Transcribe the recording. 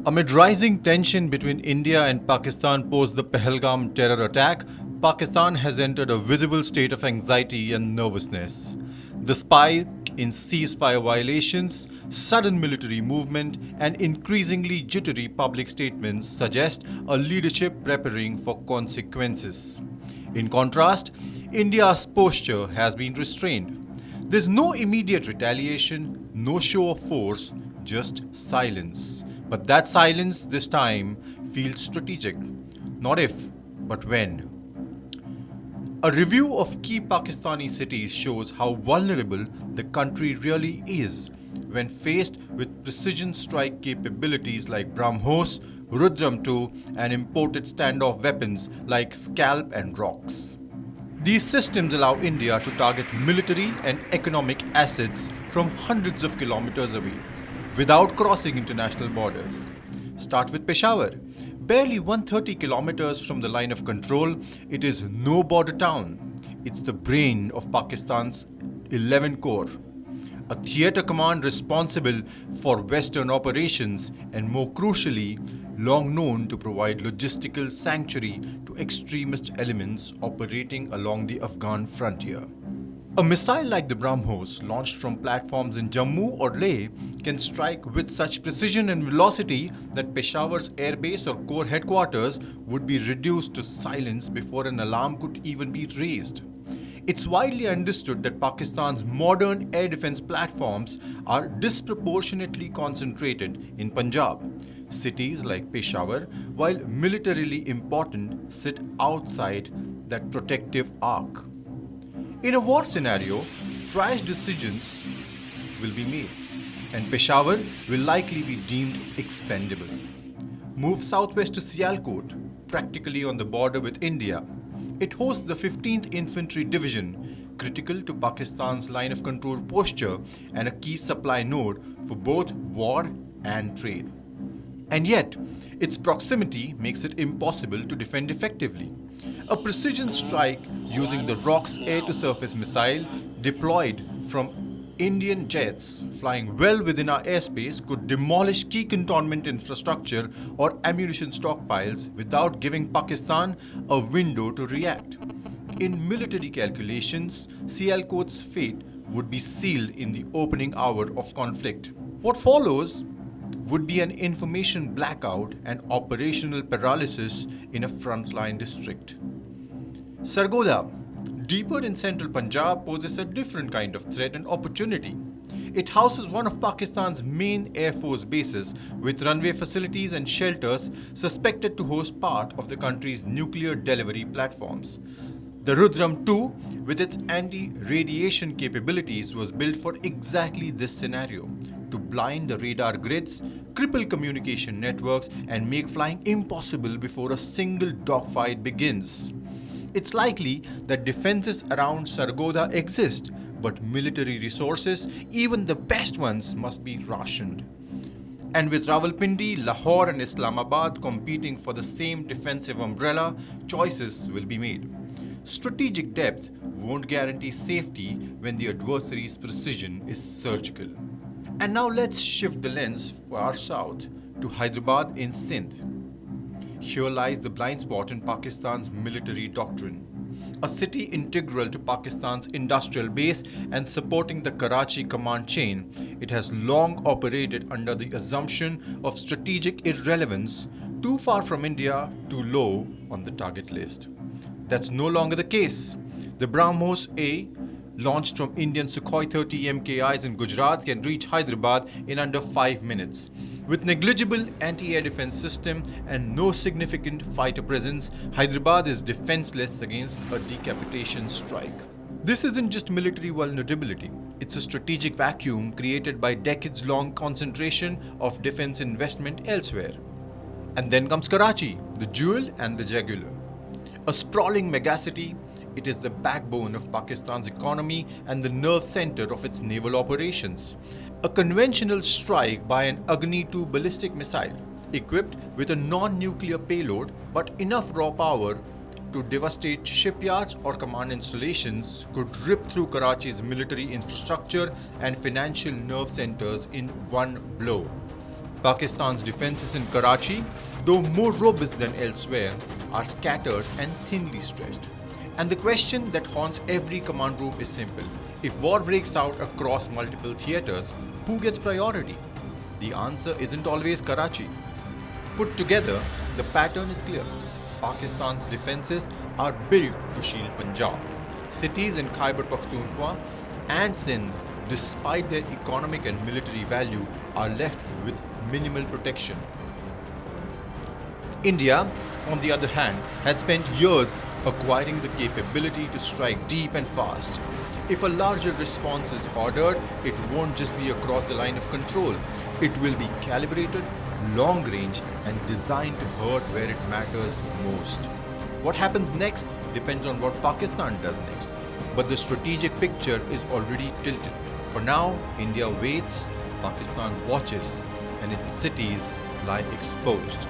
Amid rising tension between India and Pakistan post the Pahalgam terror attack, Pakistan has entered a visible state of anxiety and nervousness. The spike in ceasefire violations, sudden military movement, and increasingly jittery public statements suggest a leadership preparing for consequences. In contrast, India's posture has been restrained. There's no immediate retaliation, no show of force, just silence. But that silence this time feels strategic. Not if, but when. A review of key Pakistani cities shows how vulnerable the country really is when faced with precision strike capabilities like BrahMos, Rudram-II, and imported standoff weapons like Scalp and Rocks. These systems allow India to target military and economic assets from hundreds of kilometers away without crossing international borders. Start with Peshawar. Barely 130 kilometers from the line of control, it is no border town. It's the brain of Pakistan's 11 Corps, a theatre command responsible for Western operations and, more crucially, long known to provide logistical sanctuary to extremist elements operating along the Afghan frontier. A missile like the BrahMos, launched from platforms in Jammu or Leh, can strike with such precision and velocity that Peshawar's airbase or corps headquarters would be reduced to silence before an alarm could even be raised. It's widely understood that Pakistan's modern air defense platforms are disproportionately concentrated in Punjab. Cities like Peshawar, while militarily important, sit outside that protective arc. In a war scenario, rash decisions will be made, and Peshawar will likely be deemed expendable. Move southwest to Sialkot, practically on the border with India. It hosts the 15th Infantry Division, critical to Pakistan's line of control posture and a key supply node for both war and trade. And yet, its proximity makes it impossible to defend effectively. A precision strike using the ROCK's air-to-surface missile deployed from Indian jets flying well within our airspace could demolish key cantonment infrastructure or ammunition stockpiles without giving Pakistan a window to react. In military calculations, Sialkot's fate would be sealed in the opening hour of conflict. What follows would be an information blackout and operational paralysis in a frontline district. Sargodha, deeper in central Punjab, poses a different kind of threat and opportunity. It houses one of Pakistan's main Air Force bases with runway facilities and shelters suspected to host part of the country's nuclear delivery platforms. The Rudram-II, with its anti-radiation capabilities, was built for exactly this scenario, to blind the radar grids, cripple communication networks, and make flying impossible before a single dogfight begins. It's likely that defenses around Sargodha exist, but military resources, even the best ones, must be rationed. And with Rawalpindi, Lahore, and Islamabad competing for the same defensive umbrella, choices will be made. Strategic depth won't guarantee safety when the adversary's precision is surgical. And now let's shift the lens far south to Hyderabad in Sindh. Here lies the blind spot in Pakistan's military doctrine. A city integral to Pakistan's industrial base and supporting the Karachi command chain, it has long operated under the assumption of strategic irrelevance, too far from India, too low on the target list. That's no longer the case. The BrahMos A, launched from Indian Sukhoi 30 MKIs in Gujarat, can reach Hyderabad in under 5 minutes. With negligible anti-air defense system and no significant fighter presence, Hyderabad is defenseless against a decapitation strike. This isn't just military vulnerability. It's a strategic vacuum created by decades-long concentration of defense investment elsewhere. And then comes Karachi, the jewel and the jugular. A sprawling megacity, it is the backbone of Pakistan's economy and the nerve center of its naval operations. A conventional strike by an Agni-II ballistic missile, equipped with a non-nuclear payload but enough raw power to devastate shipyards or command installations, could rip through Karachi's military infrastructure and financial nerve centers in one blow. Pakistan's defences in Karachi, though more robust than elsewhere, are scattered and thinly stretched. And the question that haunts every command room is simple. If war breaks out across multiple theatres, who gets priority? The answer isn't always Karachi. Put together, the pattern is clear. Pakistan's defences are built to shield Punjab. Cities in Khyber Pakhtunkhwa and Sindh, despite their economic and military value, are left with minimal protection. India, on the other hand, had spent years acquiring the capability to strike deep and fast. If a larger response is ordered, it won't just be across the line of control. It will be calibrated, long range, and designed to hurt where it matters most. What happens next depends on what Pakistan does next. But the strategic picture is already tilted. For now, India waits, Pakistan watches, and its cities lie exposed.